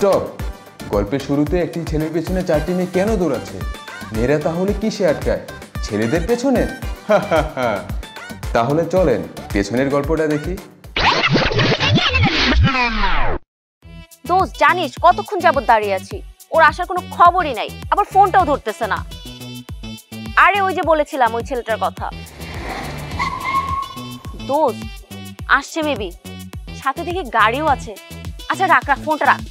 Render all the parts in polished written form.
Stop. গল্পের শুরুতে একটি ছেলের পেছনে 4টি মেয়ে কেন দৌড়াচ্ছে? মেয়েরা তাহলে কিসে আটকায়? ছেলেদের পেছনে? তাহলে চলেন পেছনের গল্পটা দেখি। দোস্ত জানিস কতক্ষণ যাবত দাঁড়িয়ে আছি, ওর আসার কোনো খবরই নাই, আবার ফোনটাও ধরতেছে না। আরে ওই যে বলেছিলাম ওই ছেলেটার কথা। দোস্ত আসছে মেবি, সাথে দেখি গাড়িও আছে। আচ্ছা রাখ রাখ ফোনটা রাখ।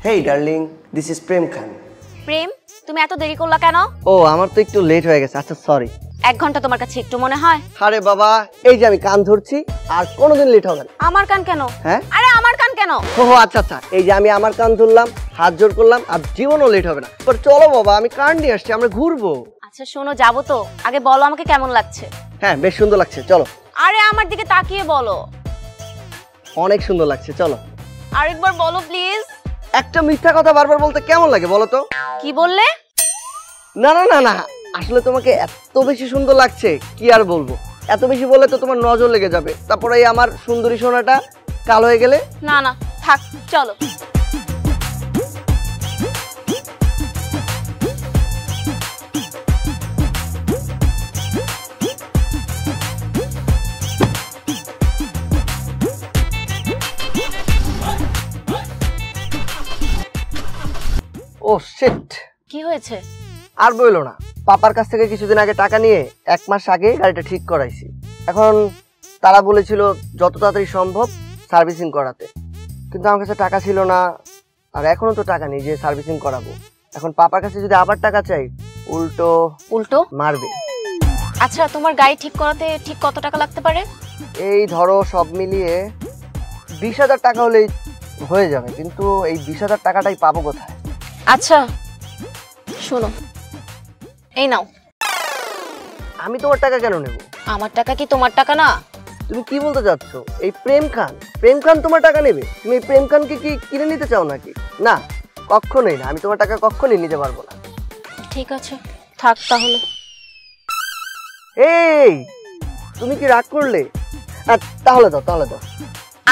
Hey darling, this is Prem Khan. প্রেম, তুমি এত দেরি করলা কেন? ও আমার তো একটু লেট হয়ে গেছে, আচ্ছা সরি। 1 ঘন্টা তোমার কাছে একটু মনে হয়? আরে বাবা, এই যে আমি কান ধরছি আর কোনোদিন লেট হবে না। আমার কান কেন? হ্যাঁ আরে আমার কান কেন? ও আচ্ছা আচ্ছা, এই যে আমি আমার কান ধরলাম, হাত জোড় করলাম, আর জীবনও লেট হবে না। পর চলো বাবা, আমি কান নিয়ে আসছি, আমরা ঘুরবো। আচ্ছা শোনো, যাবো তো, আগে বলো আমাকে কেমন লাগছে। হ্যাঁ বেশ সুন্দর লাগছে, চলো। আরে আমার দিকে তাকিয়ে বলো। অনেক সুন্দর লাগছে, চলো। আরেকবার বলো প্লিজ। একটা মিথ্যা কথা বারবার বলতে কেমন লাগে বলো তো? কি বললে? না না না না, আসলে তোমাকে এত বেশি সুন্দর লাগছে কি আর বলবো। এত বেশি বলে তো তোমার নজর লেগে যাবে, তারপরে এই আমার সুন্দরী সোনাটা কালো হয়ে গেলে। না না থাক, চলো। ও শিট, কি হয়েছে? আর বইলো না, পাপার কাছ থেকে কিছুদিন আগে টাকা নিয়ে 1 মাস আগে গাড়িটা ঠিক করাইছি। এখন তারা বলেছিল যত তাড়াতাড়ি সম্ভব সার্ভিসিং করাতে, কিন্তু আমার কাছে টাকা ছিল না, আর এখনো তো টাকা নেই যে সার্ভিসিং করাবো। এখন পাপার কাছে যদি আবার টাকা চাই, উল্টো উল্টো মারবে। আচ্ছা তোমার গাড়ি ঠিক করাতে ঠিক কত টাকা লাগতে পারে? এই ধরো সব মিলিয়ে 20,000 টাকা হলেই হয়ে যাবে, কিন্তু এই 20,000 টাকাটাই পাবো কোথায়? আচ্ছা শোনো, এই নাও। আমি তোমার টাকা কেন নেব? আমার টাকা কি তোমার টাকা না? তুমি কি বলতে চাচ্ছ? এই প্রেম খান তোমার টাকা নেবে? তুমি এই প্রেম খানকে কি কিনে নিতে চাও নাকি? না, কখনোই না, আমি তোমার টাকা কখনোই নিতে পারবো না। ঠিক আছে থাক তাহলে। এই তুমি কি রাগ করলে? তাহলে দাও।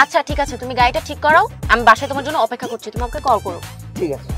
আচ্ছা ঠিক আছে, তুমি গাড়িটা ঠিক করাও, আমি বাসায় তোমার জন্য অপেক্ষা করছি, তুমি আমাকে কল করো। ঠিক আছে।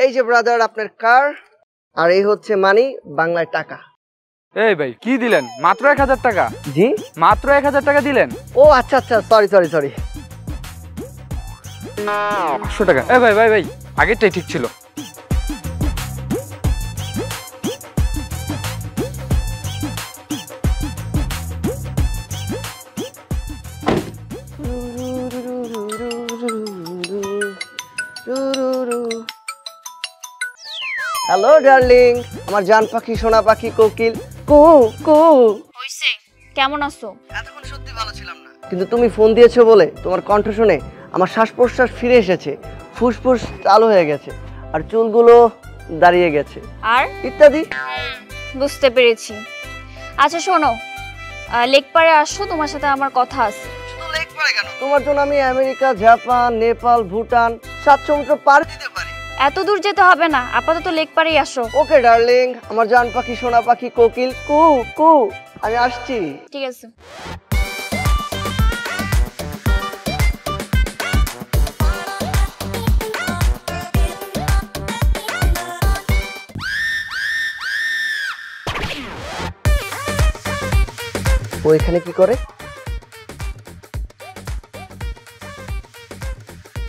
এই যে ব্রাদার আপনার কার, আর এই হচ্ছে মানি, বাংলায় টাকা। এই ভাই কি দিলেন? মাত্র 1000 টাকা? জি মাত্র 1000 টাকা দিলেন? ও আচ্ছা আচ্ছা, সরি 500 টাকা? এই ভাই ভাই ভাই, আগেরটাই ঠিক ছিল। হ্যালো ডার্লিং, আমার জান পাখি সোনা পাখি কোকিল কু কু। হইছে, কেমন আছো? এতক্ষণ সত্যি ভালো ছিলাম না, কিন্তু তুমি ফোন দিয়েছো বলে তোমার কণ্ঠ শুনে আমার শ্বাস প্রশ্বাস ফিরে এসেছে, ফুসফুস চালু হয়ে গেছে, আর চুলগুলো দাঁড়িয়ে গেছে, আর ইত্যাদি। বুঝতে পেরেছি। আচ্ছা শোনো, লেক পারে আসো, তোমার সাথে আমার কথা আছে। শুধু লেক পারে কেন, তোমার জন্য আমি আমেরিকা, জাপান, নেপাল, ভুটান 7 সমুদ্র পার দিতে পারি। এত দূর যেতে হবে না, আপাতত লেক পারেই আসো। ওকে ডার্লিং, আমার জান পাখি সোনা পাখি কোকিল কু কু, আমি আসছি। ঠিক আছে। ও এখানে কি করে?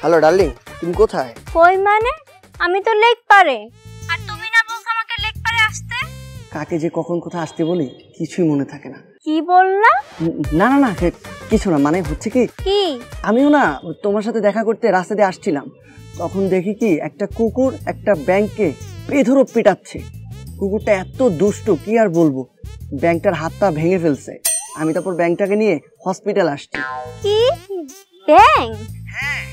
হ্যালো ডার্লিং, তুমি কোথায়? কই মানে? আমি তো লেক পারে, আর তুমি না বলছো আমাকে লেক পারে আসতে? কাকে যে কখন কোথায় আসতে বলি কিছুই মনে থাকে না। কি বললা? না না না, কিছু না, মানে হচ্ছে কি, কি? আমিও না তোমার সাথে দেখা করতে রাস্তা দিয়ে আসছিলাম, তখন দেখি কি একটা কুকুর একটা ব্যাংককে বেধড়ক পিটাচ্ছে। কুকুরটা এত দুষ্ট কি আর বলবো, ব্যাংকটার হাত পা ভেঙে ফেলছে। আমি তারপর ব্যাংকটাকে নিয়ে হসপিটাল আসছি। কি ব্যাংক? হ্যাঁ,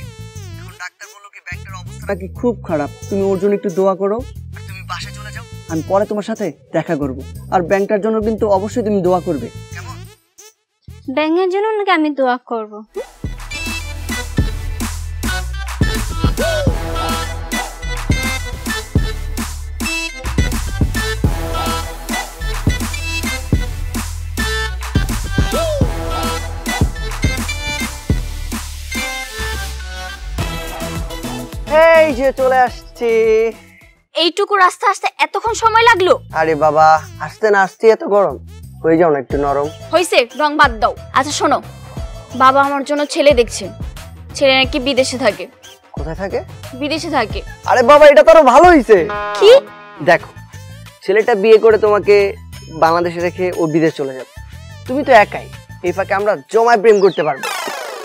এখন ডাক্তার বলল কি ব্যাংকটার অবস্থা কি খুব খারাপ, তুমি ওর জন্য একটু দোয়া করো, আর তুমি বাসায় চলে যাও, আমি পরে তোমার সাথে দেখা করব। আর ব্যাংকটার জন্য কিন্তু অবশ্যই তুমি দোয়া করবে, কেমন? ব্যাংকের জন্য নাকি আমি দোয়া করব? এই যে চলে আসছি। এইটুকু রাস্তা আসতে এতক্ষণ সময় লাগলো? আরে বাবা, আসতে না আসতে এত গরম, হয়ে যাও না একটু নরম। হইছে, রং বাদ দাও। আচ্ছা শোনো, বাবা আমার জন্য ছেলে দেখছে। ছেলে নাকি বিদেশে থাকে। কোথায় থাকে? বিদেশে থাকে। আরে বাবা, এটা তো আরো ভালো হইছে। কি? দেখো, ছেলেটা বিয়ে করে তোমাকে বাংলাদেশে রেখে ও বিদেশ চলে যাবে, তুমি তো একাই, এই ফাঁকে আমরা জমায় প্রেম করতে পারবো।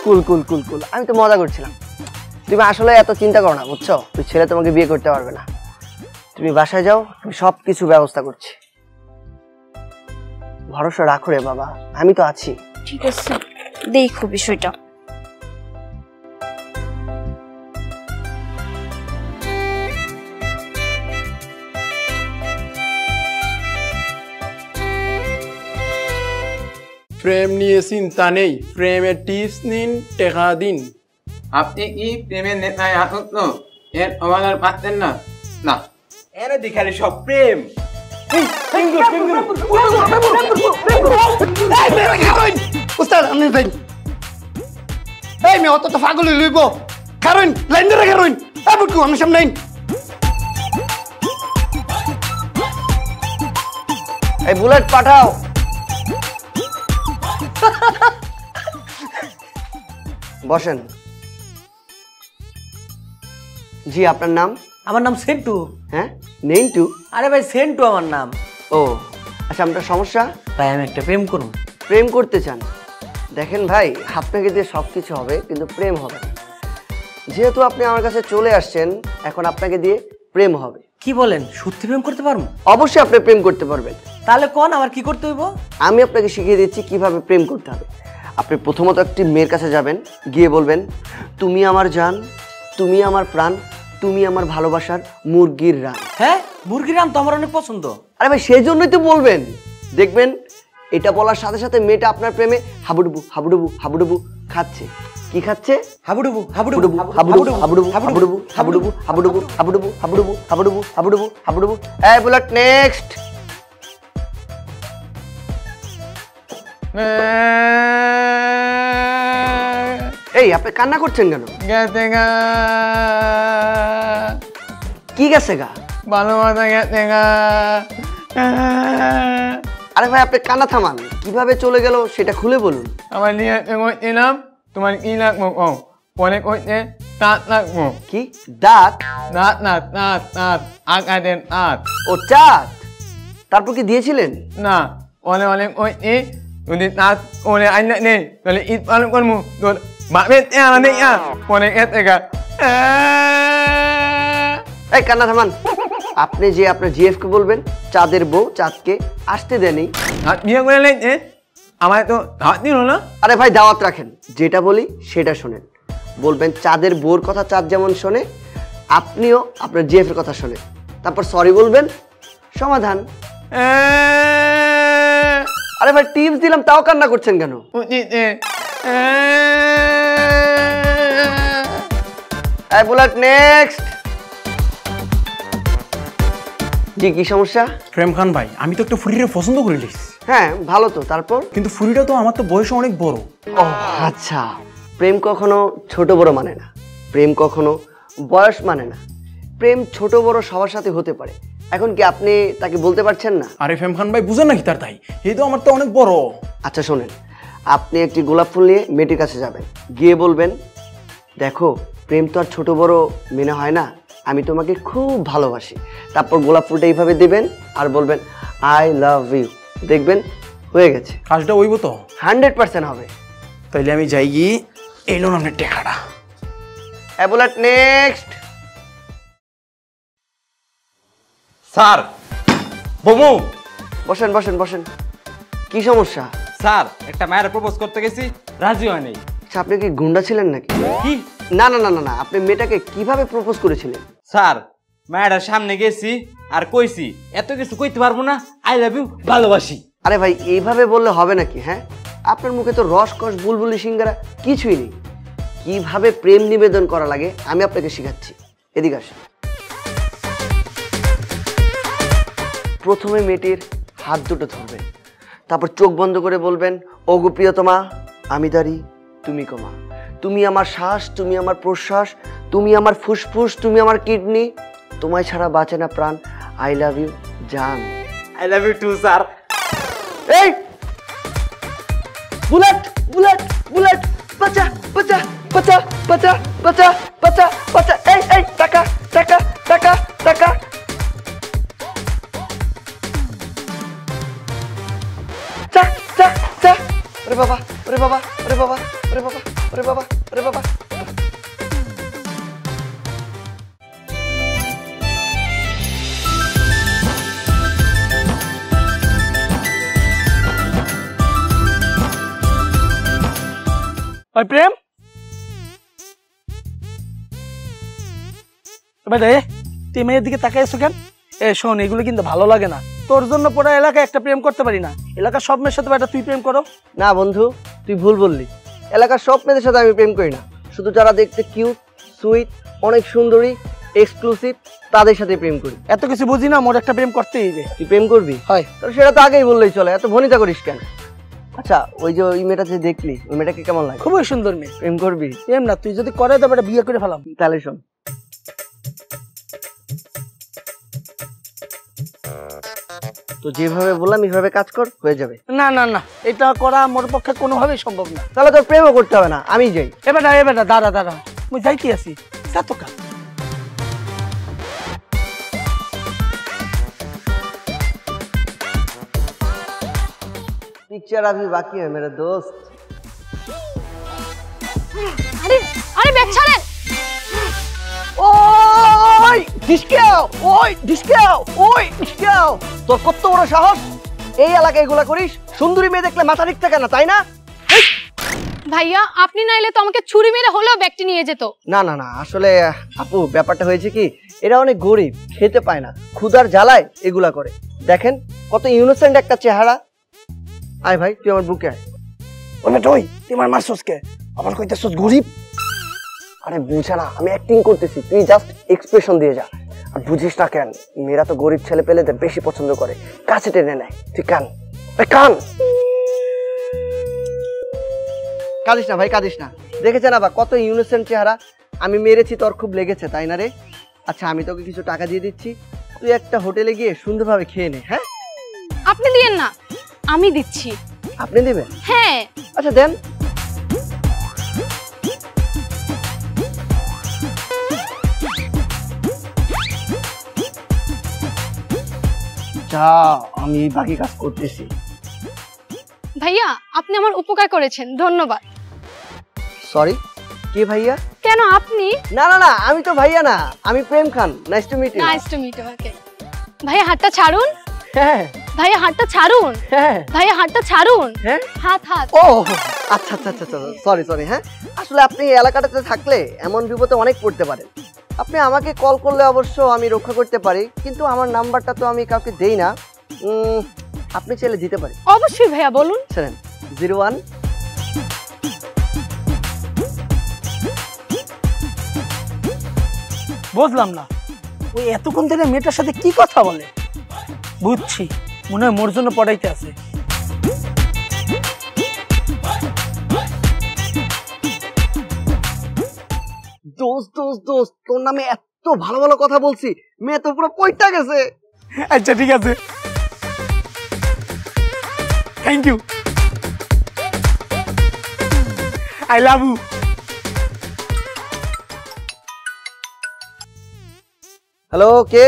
কুল কুল কুল কুল, আমি তো মজা করছিলাম। তুমি আসলে এত চিন্তা করো না, বুঝছো? তুই ছেলে তোমাকে বিয়ে করতে পারবে না, তুমি বাসায় যাও, আমি সব কিছু ব্যবস্থা করছি। ভরসা রাখো রে বাবা, আমি তো আছি। ঠিক আছে, দেখো বিষয়টা। প্রেম নিয়ে চিন্তা নেই, প্রেমের টিপস নিন, টেকা দিন। আপনি কি প্রেমের নেতায় আসক্ত? এর অবদান পাচ্ছেন না? না, এর দেখালে সব প্রেম। উস্তাদ আপনি ভাই, এই মেয়ে অত তো পাগল লইব, কারণ লাইন ধরে কারণ এই বুটকু আমি সামনে আইন। এই বুলেট পাঠাও। বসেন। জি, আপনার নাম? আমার নাম সেন্টু। হ্যাঁ, নেইন্টু? আরে ভাই সেন্টু আমার নাম। ও আচ্ছা, আপনার সমস্যা? ভাই আমি একটা প্রেম করুন। প্রেম করতে চান? দেখেন ভাই, আপনাকে দিয়ে সব কিছু হবে, কিন্তু প্রেম হবে না। যেহেতু আপনি আমার কাছে চলে আসছেন, এখন আপনাকে দিয়ে প্রেম হবে। কি বলেন, সত্যি প্রেম করতে পারবো? অবশ্যই আপনি প্রেম করতে পারবেন। তাহলে কোন আমার কি করতে হইব? আমি আপনাকে শিখিয়ে দিচ্ছি কিভাবে প্রেম করতে হবে। আপনি প্রথমত একটি মেয়ের কাছে যাবেন, গিয়ে বলবেন, তুমি আমার জান, তুমি আমার প্রাণ, তুমি আমার ভালোবাসার মুরগির রান। হ্যাঁ, মুরগির রান তো আমার অনেক পছন্দ। আরে ভাই, সেই জন্যই তো বলবেন। দেখবেন এটা বলার সাথে সাথে মেয়েটা আপনার প্রেমে হাবুডুবু হাবুডুবু হাবুডুবু খাচ্ছে। কি খাচ্ছে? হাবুডুবু হাবুডুবু হাবুডুবু হাবুডুবু হাবুডুবু হাবুডুবু হাবুডুবু হাবুডুবু হাবুডুবু হাবুডুবু হাবুডুবু হাবুডুবু। এই বুলেট, নেক্সট। এই আপনি কান্না করছেন কেন? গেছে গা, কি গেছে গা? ভালোবাসা গেছে গা। আরে ভাই, আপনি কান্না থামান, কিভাবে চলে গেল সেটা খুলে বলুন। আমার নিয়ে করছিলাম, তোমার কি লাগবো কম? পরে করছে দাঁত লাগবো। কি দাঁত? দাঁত না, দাঁত দাঁত, আকারের দাঁত। ও চাঁদ, তারপর কি দিয়েছিলেন? না, অনেক অনেক করছি, যদি দাঁত ওরে আইনা নেই তাহলে ঈদ পালন করবো, তোর বাপের তেয়া নেই পরে গেছে গা। এই কান্না থামান, আপনি যে আপনার জিএফ কে বলবেন চাঁদের বউ চাঁদকে আসতে দেনি। হাত নিয়ে বললেন আমায় তো হাত নিল না। আরে ভাই দাওয়াত রাখেন, যেটা বলি সেটা শোনেন। বলবেন চাঁদের বউর কথা চাঁদ যেমন শোনে, আপনিও আপনার জিএফ এর কথা শোনেন, তারপর সরি বলবেন, সমাধান। আরে ভাই টিপস দিলাম তাও কান্না করছেন কেন? এই বুলেট নেক্সট। জি কি সমস্যা? প্রেম খান ভাই, আমি তো একটা ফুরিরে পছন্দ করে লিখছি। হ্যাঁ ভালো তো, তারপর? কিন্তু ফুরিটা তো আমার তো বয়স অনেক বড়। ও আচ্ছা, প্রেম কখনো ছোট বড় মানে না, প্রেম কখনো বয়স মানে না, প্রেম ছোট বড় সবার সাথে হতে পারে। এখন কি আপনি তাকে বলতে পারছেন না? আরে প্রেম খান ভাই বুঝেন নাকি তার তাই, এই তো আমার তো অনেক বড়। আচ্ছা শোনেন, আপনি একটি গোলাপ ফুল নিয়ে মেয়েটির কাছে যাবেন, গিয়ে বলবেন দেখো প্রেম তো আর ছোট বড় মেনে হয় না, আমি তোমাকে খুব ভালোবাসি। তারপর গোলাপ ফুলটা এইভাবে দিবেন আর বলবেন আই লাভ ইউ, দেখবেন হয়ে গেছে। কাজটা হইব তো? 100% হবে। তাইলে আমি যাই গিয়ে এলো না আপনার টেকাটা। Bullet next. স্যার বমু। বসেন বসেন বসেন। কি সমস্যা? স্যার একটা মায়ের প্রপোজ করতে গেছি, রাজি হয় নাই। আচ্ছা আপনি কি গুন্ডা ছিলেন নাকি? কি? না না না না না, আপনি মেয়েটাকে কিভাবে প্রপোজ করেছিলেন? স্যার মায়ের সামনে গেছি আর কইছি এত কিছু কইতে পারবো না, আই লাভ ইউ, ভালোবাসি। আরে ভাই এইভাবে বললে হবে নাকি? হ্যাঁ আপনার মুখে তো রসকস বুলবুলি সিঙ্গারা কিছুই নেই। কিভাবে প্রেম নিবেদন করা লাগে আমি আপনাকে শেখাচ্ছি, এদিকে আসেন। প্রথমে মেয়েটির হাত দুটো ধরবেন, তারপর চোখ বন্ধ করে বলবেন ওগো প্রিয়তমা আমি দাঁড়ি তুমি কমা, তুমি আমার শ্বাস, তুমি আমার প্রশ্বাস, তুমি আমার ফুসফুস, তুমি আমার কিডনি, তোমায় ছাড়া বাঁচে না প্রাণ, আই লাভ ইউ জান। I love you too sir. এই বুলেট বুলেট বুলেট, বাঁচা বাঁচা বাঁচা বাঁচা বাঁচা বাঁচা বাঁচা, এই এই টাকা টাকা টাকা টাকা। চা চা চা। ওরে বাবা ওরে বাবা ওরে বাবা ওরে বাবা ওরে বাবা ওরে বাবা। ওই প্রেম বেটা, তুই মেয়ের দিকে তাকাই আছো কেন? শোন, এগুলো কিন্তু ভালো লাগে না। তোর জন্য পুরো এলাকায় একটা প্রেম করতে পারি না, এলাকার সব মেয়ের সাথে বেটা তুই প্রেম করো। না বন্ধু তুই ভুল বললি, এলাকার সব মেয়েদের সাথে আমি প্রেম করি না, শুধু যারা দেখতে কিউট সুইট অনেক সুন্দরী এক্সক্লুসিভ তাদের সাথে প্রেম করি। এত কিছু বুঝি না, মোর একটা প্রেম করতেই হবে। তুই প্রেম করবি? হয় তাহলে সেটা তো আগেই বললেই চলে, এত ভনিতা করিস কেন? আচ্ছা ওই যে ওই মেয়েটা যে দেখলি, ওই মেয়েটাকে কেমন লাগে? খুবই সুন্দর মেয়ে। প্রেম করবি? প্রেম না, তুই যদি করে তো বেটা বিয়ে করে ফেলাম। তাহলে শোন, তো যেভাবে বললাম এইভাবে কাজ কর, হয়ে যাবে। না না না, এটা করা মোর পক্ষে কোনোভাবেই সম্ভব না। তাহলে তোর প্রেমও করতে হবে না, আমি যাই। এবার দাঁড়া দাঁড়া, মুই যাইতে আছি। সাতকা पिक्चर अभी बाकी है मेरे दोस्त। আরে আরে ব্যাগ ছাড়েন। ওই ডিসকাও, ওই ডিসকাও, ওই ডিসকাও, তোর কত বড় সাহস এই এলাকায় এগুলা করিস? সুন্দরী মেয়ে দেখলে মাথা ঠিক থাকে না তাই না? ভাইয়া আপনি না এলে তো আমাকে ছুরি মেরে হলেও ব্যাগটি নিয়ে যেত। না না না, আসলে আপু ব্যাপারটা হয়েছে কি, এরা অনেক গরিব, খেতে পায় না, ক্ষুধার জ্বালায় এগুলা করে। দেখেন কত ইনোসেন্ট একটা চেহারা। আয় ভাই তুই আমার বুকে আয়। ওই তুই তোমার মারছসকে আবার কইতেছস গরিব? আরে বুঝা না, আমি অ্যাক্টিং করতেছি, তুই জাস্ট এক্সপ্রেশন দিয়ে যা। আর বুঝিস না কেন, মেয়েরা তো গরিব ছেলে পেলেদের বেশি পছন্দ করে, কাছে টেনে নেয়। তুই কান কান, কাঁদিস না ভাই কাঁদিস না। দেখেছে না বা কত ইনোসেন্ট চেহারা। আমি মেরেছি তোর খুব লেগেছে তাই না রে? আচ্ছা আমি তোকে কিছু টাকা দিয়ে দিচ্ছি, তুই একটা হোটেলে গিয়ে সুন্দরভাবে খেয়ে নে। হ্যাঁ আপনি দিয়েন না, আমি দিচ্ছি। আপনি দিবেন? হ্যাঁ। আচ্ছা দেন। যা, আমি বাকি কাজ করতেছি। ভাইয়া আপনি আমার উপকার করেছেন, ধন্যবাদ। সরি, কে ভাইয়া? কেন আপনি? না না না, আমি তো ভাইয়া না, আমি Prem Khan. Nice to meet you. Nice to meet you. Okay. ভাইয়া হাতটা ছাড়ুন, হ্যাঁ ভাইয়া হাতটা ছাড়ুন, হ্যাঁ ভাইয়া হাতটা ছাড়ুন। হ্যাঁ হাত হাত। ও আচ্ছা আচ্ছা আচ্ছা সরি সরি। হ্যাঁ আসলে আপনি এই এলাকাটাতে থাকলে এমন বিপদে অনেক পড়তে পারেন। আপনি আমাকে কল করলে অবশ্য আমি রক্ষা করতে পারি, কিন্তু আমার নাম্বারটা তো আমি কাউকে দেই না। আপনি চাইলে দিতে পারি। অবশ্যই ভাইয়া বলুন। শুনেন 01। বুঝলাম না ওই এতক্ষণ ধরে মেয়েটার সাথে কি কথা বলে। বুঝছি, মনে হয় মোর জন্য পড়াইতে আছে। দোস্ত দোস্ত দোস্ত, তোর নামে এত ভালো ভালো কথা বলছি, মেয়ে তো পুরো পয়টা গেছে। আচ্ছা ঠিক আছে, thank you, I love you. Hello, কে?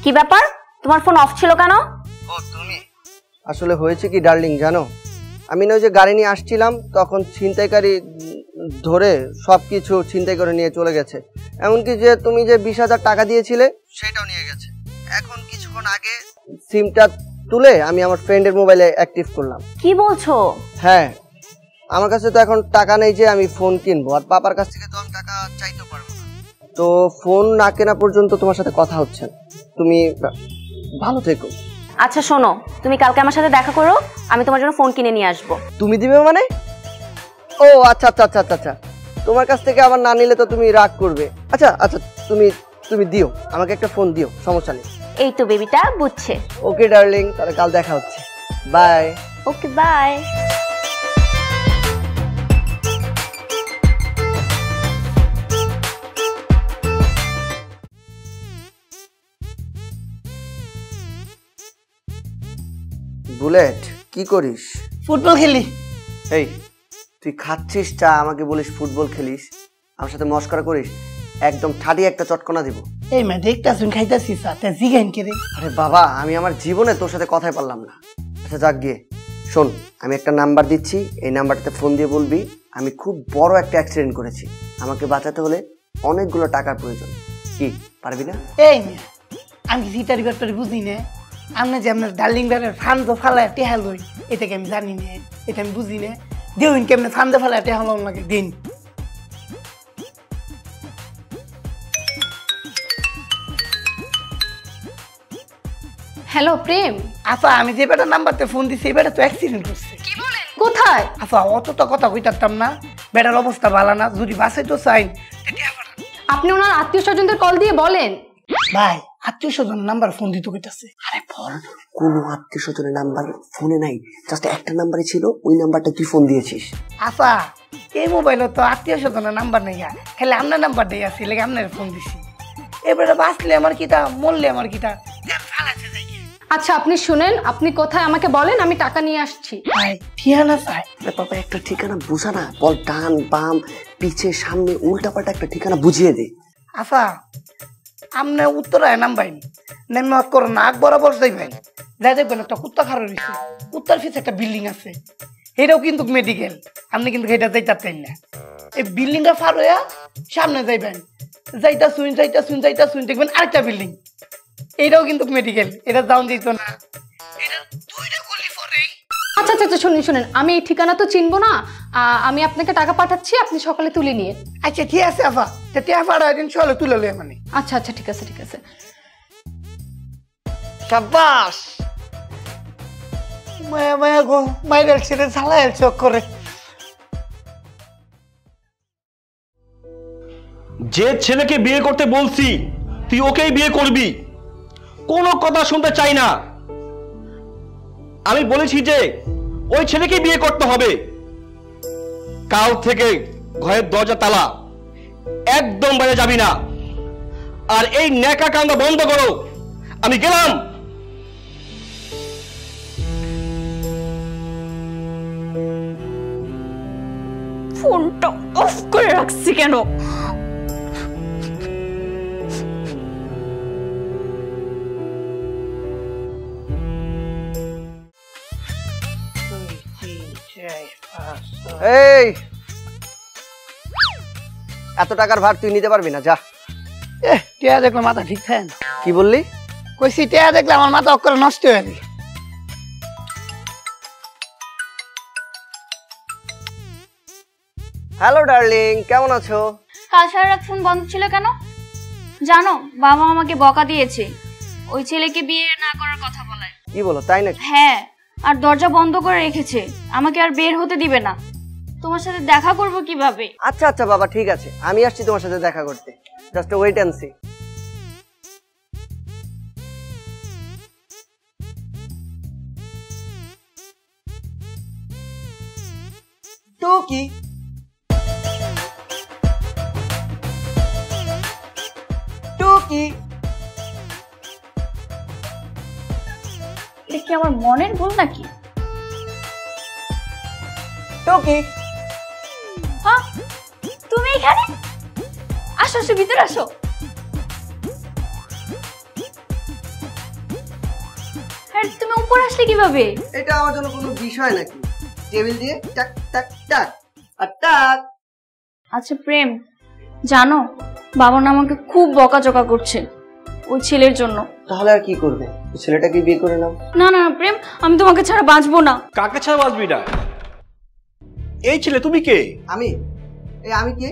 কি ব্যাপার, তোমার ফোন অফ ছিল কেন? আসলে হয়েছে কি ডার্লিং জানো, আমি না ওই যে গাড়ি নিয়ে আসছিলাম তখন ছিনতাইকারী ধরে সবকিছু ছিনতাই করে নিয়ে চলে গেছে। এমনকি যে তুমি যে 20,000 টাকা দিয়েছিলে সেটাও নিয়ে গেছে। এখন কিছুক্ষণ আগে সিমটা তুলে আমি আমার ফ্রেন্ডের মোবাইলে অ্যাক্টিভ করলাম। কি বলছো? হ্যাঁ, আমার কাছে তো এখন টাকা নেই যে আমি ফোন কিনবো, আর পাপার কাছ থেকে তো আমি টাকা চাইতে পারবো না। তো ফোন না কেনা পর্যন্ত তোমার সাথে কথা হচ্ছে। তুমি ভালো থেকো। আচ্ছা শোনো, তুমি কালকে আমার সাথে দেখা করো, আমি তোমার জন্য ফোন কিনে নিয়ে আসবো। তুমি দিবে মানে? ও আচ্ছা আচ্ছা আচ্ছা আচ্ছা আচ্ছা, তোমার কাছ থেকে আবার না নিলে তো তুমি রাগ করবে। আচ্ছা আচ্ছা, তুমি দিও, আমাকে একটা ফোন দিও, সমস্যা নেই। এই তো বেবিটা বুঝছে। ওকে ডার্লিং, তাহলে কাল দেখা হচ্ছে। বাই। Okay bye. বুলেট, কি করিস? ফুটবল খেলি। এই তুই খাচ্ছিস চা, আমাকে বলিস ফুটবল খেলিস, আমার সাথে মস্করা করিস, একদম ঠাডি একটা চটকনা দিব। এই মা দেখতাছুন খাইতাছিস, তা জিগাইন কে রে? আরে বাবা, আমি আমার জীবনে তোর সাথে কথাই পারলাম না। আচ্ছা যাক গিয়ে, শোন আমি একটা নাম্বার দিচ্ছি, এই নাম্বারটাতে ফোন দিয়ে বলবি আমি খুব বড় একটা অ্যাক্সিডেন্ট করেছি, আমাকে বাঁচাতে হলে অনেকগুলো টাকার প্রয়োজন। কি পারবি না? এই মেয়ে, আমি সিটারি ব্যাপারে বুঝি না। আপনি যে আপনার ডার্লিং ব্যাপারে ফান্দ ফালায় টেহা লই, এটাকে আমি জানি না, এটা আমি বুঝি না। দেউন কেমনে ফান্দে ফালায় টেহা লন লাগে দিন। হ্যালো প্রেম। আচ্ছা আমি যে বেটার নাম্বারতে ফোন দিছি এই বেটা তো অ্যাক্সিডেন্ট করছে। কোথায়? আচ্ছা অত তো কথা কইতাম না, বেটার অবস্থা ভালো না, যদি বাসে তো চাই। আপনি ওনার আত্মীয় স্বজনদের কল দিয়ে বলেন। ভাই আত্মীয় স্বজন নাম্বার ফোন দিতে কইতাছে। আরে বল, কোনো আত্মীয় স্বজনের নাম্বার ফোনে নাই, জাস্ট একটা নাম্বারই ছিল, ওই নাম্বারটা তুই ফোন দিয়েছিস। আচ্ছা এই মোবাইলে তো আত্মীয় স্বজনের নাম্বার নেই, খালি আপনার নাম্বার দিয়ে আসি, লেগে আপনার ফোন দিছি। এবারে বাঁচলে আমার কিটা, মরলে আমার কিটা। আচ্ছা আপনি শুনেন, আপনি কোথায় আমাকে বলেন, আমি টাকা নিয়ে আসছি। ভাই ঠিকানা চাই। আরে বাবা, একটা ঠিকানা বুঝা না, বল ডান বাম পিছে সামনে উল্টা পাল্টা একটা ঠিকানা বুঝিয়ে দে। আচ্ছা আপনি উত্তরায় নামবেন, নেমে করো না আগ বরাবর যাইবেন, যাই দেখবেন একটা কুত্তা খারো রয়েছে, কুত্তার পিছে একটা বিল্ডিং আছে, এটাও কিন্তু মেডিকেল, আপনি কিন্তু এটা যাইতে চাইন না। এই বিল্ডিংটা পার হইয়া সামনে যাইবেন, যাইতা শুন দেখবেন আরেকটা বিল্ডিং, এটাও কিন্তু মেডিকেল, এটা যাওন যেত না। আচ্ছা আচ্ছা শুনুন শুনেন, আমি এই ঠিকানা তো চিনবো না, আমি আপনাকে টাকা পাঠাচ্ছি, আপনি সকালে তুলে নিয়ে। আচ্ছা ঠিক আছে আপা, টিয়া পাড়া দিন চলে তুলে লই মানে। আচ্ছা আচ্ছা ঠিক আছে ঠিক আছে। সাব্বাস, মায়া মায়া গো, মাইরেল ছেড়ে ঝালাইল চক করে। যে ছেলেকে বিয়ে করতে বলছি তুই ওকেই বিয়ে করবি, কোনো কথা শুনতে চাই না। আমি বলেছি যে ওই ছেলেকেই বিয়ে করতে হবে। কাল থেকে ঘরের দরজা তালা, একদম বাইরে যাবি না, আর এই ন্যাকা কান্দা বন্ধ করো। আমি গেলাম। ফোনটা অফ করে রাখছি কেন? এই এত টাকার ভার তুই নিতে পারবি না, যা। টিয়া দেখলে মাথা ঠিক থাকে না। কি বললি? কইছি টেয়া দেখলে আমার মাথা অক্ষরে নষ্ট হয়ে যায়। হ্যালো ডার্লিং, কেমন আছো? কাল সারা রাত ফোন বন্ধ ছিল কেন? জানো বাবা আমাকে বকা দিয়েছে ওই ছেলেকে বিয়ে না করার কথা বলায়। কি বলো, তাই নাকি? হ্যাঁ, আর দরজা বন্ধ করে রেখেছে, আমাকে আর বের হতে দিবে না। তোমার সাথে দেখা করব কিভাবে? আচ্ছা আচ্ছা বাবা, ঠিক আছে, আমি আসছি তোমার সাথে দেখা করতে। Just wait and see. টুকি টুকি, এটা কি আমার মনের ভুল নাকি? টুকি, হ্যাঁ তুমি এখানে? আসো আসো, ভিতরে আসো। আরে তুমি উপর আসলে কিভাবে? এটা আমার জন্য কোনো বিষয় নাকি? টেবিল দিয়ে টাক টাক টাক আর টাক। আচ্ছা প্রেম, জানো বাবা না আমাকে খুব বকাঝকা করছে ওই ছেলের জন্য। তাহলে আর কি করবে? ছেলেটাকে বিয়ে করে নাও। না না প্রেম, আমি তোমাকে ছাড়া বাঁচবো না। কাকে ছাড়া বাঁচবি না? এই ছেলে তুমি কে? আমি আমি কে?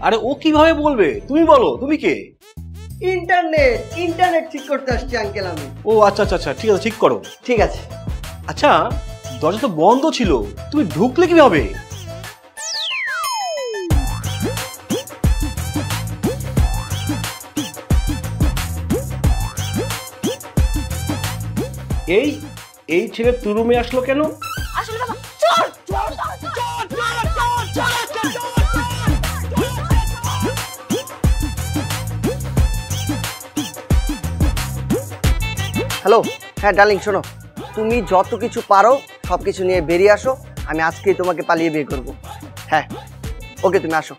আরে ও কিভাবে বলবে? তুমি বলো তুমি কে? ইন্টারনেট ঠিক করতে আসছি আঙ্কেল আমি। ও আচ্ছা আচ্ছা আচ্ছা, ঠিক আছে, ঠিক করো। ঠিক আছে। আচ্ছা, দরজা তো বন্ধ ছিল, তুমি ঢুকলে কিভাবে? এই ছেলে তোর রুমে আসলো কেন? আসলে বাবা চোর চোর হ্যালো, হ্যাঁ ডার্লিং শোনো, তুমি যত কিছু পারো সব কিছু নিয়ে বেরিয়ে আসো। আমি আজকেই তোমাকে পালিয়ে বিয়ে করব। হ্যাঁ ওকে, তুমি আসো।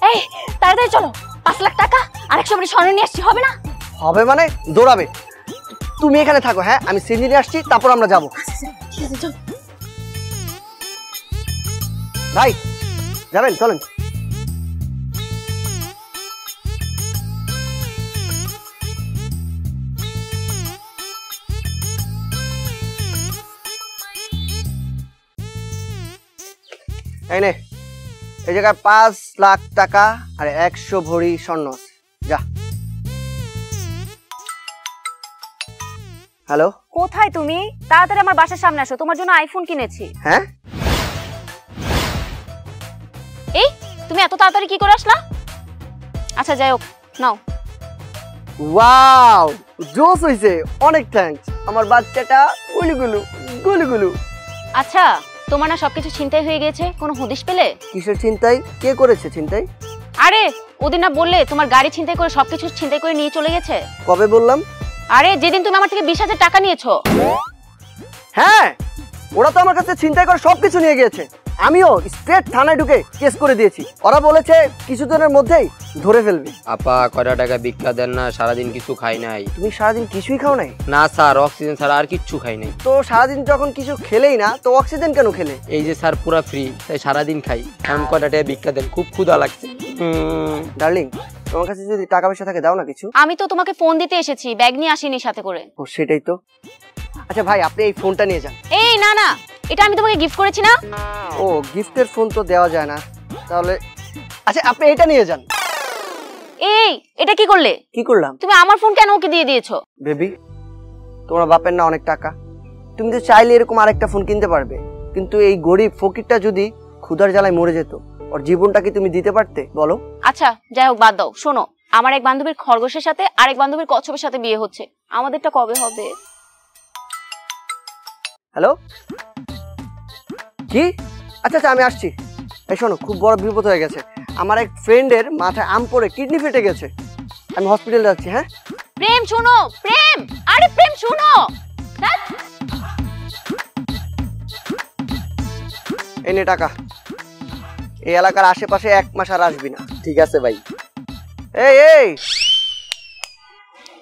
এই তাড়াতাড়ি চলো, 5 লাখ টাকা আর 100 ভরি স্বর্ণ নিয়ে আসছি, হবে না? হবে মানে দৌড়াবে। তুমি এখানে থাকো, হ্যাঁ আমি সিনজি নিয়ে আসছি, তারপর আমরা যাবো। ঠিক আছে চলো। ভাই যাবেন? চলেন। এই নে, এই জায়গায় 5 লাখ টাকা আর 100 ভরি স্বর্ণ আছে। যা। হ্যালো, কোথায় তুমি? তাড়াতাড়ি আমার বাসার সামনে আসো, তোমার জন্য আইফোন কিনেছি। হ্যাঁ এই তুমি এত তাড়াতাড়ি কি করে আসলা? আচ্ছা যাই হোক, নাও। ওয়াও, জোস হইছে, অনেক থ্যাঙ্কস। আমার বাচ্চাটা গুলুগুলু গুলুগুলু। আচ্ছা, তোমার না সবকিছু ছিনতাই হয়ে গেছে, কোনো হদিশ পেলে? কিসের ছিনতাই? কে করেছে ছিনতাই? আরে ওদিন না বললে তোমার গাড়ি ছিনতাই করে সবকিছু ছিনতাই করে নিয়ে চলে গেছে? কবে বললাম? আরে যেদিন তুমি আমার থেকে 20,000 টাকা নিয়েছো। হ্যাঁ, ওরা তো আমার কাছে ছিনতাই করে সবকিছু নিয়ে গিয়েছে। আমিও স্ট্রেট থানায় ঢুকে কেস করে দিয়েছি। ওরা বলেছে কিছুদিনের মধ্যেই ধরে ফেলবে। আপা কয়টা টাকা ভিক্ষা দেন না, সারাদিন কিছু খাই নাই। তুমি সারাদিন কিছুই খাও নাই? না স্যার, অক্সিজেন ছাড়া আর কিচ্ছু খাই নাই। তো সারাদিন যখন কিছু খেলেই না, তো অক্সিজেন কেন খেলে? এই যে স্যার পুরা ফ্রি, তাই সারাদিন খাই। এখন কয়টা টাকা ভিক্ষা দেন, খুব ক্ষুধা লাগছে। ডার্লিং, তোমার কাছে যদি টাকা পয়সা থাকে দাও না কিছু। আমি তো তোমাকে ফোন দিতে এসেছি, ব্যাগ নিয়ে আসিনি সাথে করে। ও সেটাই তো। আচ্ছা ভাই, আপনি এই ফোনটা নিয়ে যান। এই না না, এটা আমি তোমাকে গিফট করেছি না। ও গিফটের ফোন তো দেওয়া যায় না, তাহলে আচ্ছা আপনি এটা নিয়ে যান। এই এটা কি করলে? কি করলাম? তুমি আমার ফোন কেন ওকে দিয়ে দিয়েছো? বেবি, তোমার বাপের না অনেক টাকা, তুমি তো চাইলে এরকম আরেকটা ফোন কিনতে পারবে, কিন্তু এই গরিব ফকিরটা যদি ক্ষুধার জ্বালায় মরে যেত, ওর জীবনটা কি তুমি দিতে পারতে বলো? আচ্ছা যাই হোক, বাদ দাও। শোনো, আমার এক বান্ধবীর খরগোশের সাথে আরেক বান্ধবীর কচ্ছপের সাথে বিয়ে হচ্ছে, আমাদেরটা কবে হবে? হ্যালো, কি? আচ্ছা আচ্ছা আমি আসছি। এই শোনো, খুব বড় বিপদ হয়ে গেছে। আমার এক ফ্রেন্ডের মাথায় আম পড়ে কিডনি ফেটে গেছে, আমি হসপিটালে যাচ্ছি। হ্যাঁ প্রেম শোনো, প্রেম, আরে প্রেম শোনো। এই নে টাকা, এই এলাকার আশেপাশে 1 মাস আর আসবি না। ঠিক আছে ভাই। এই এই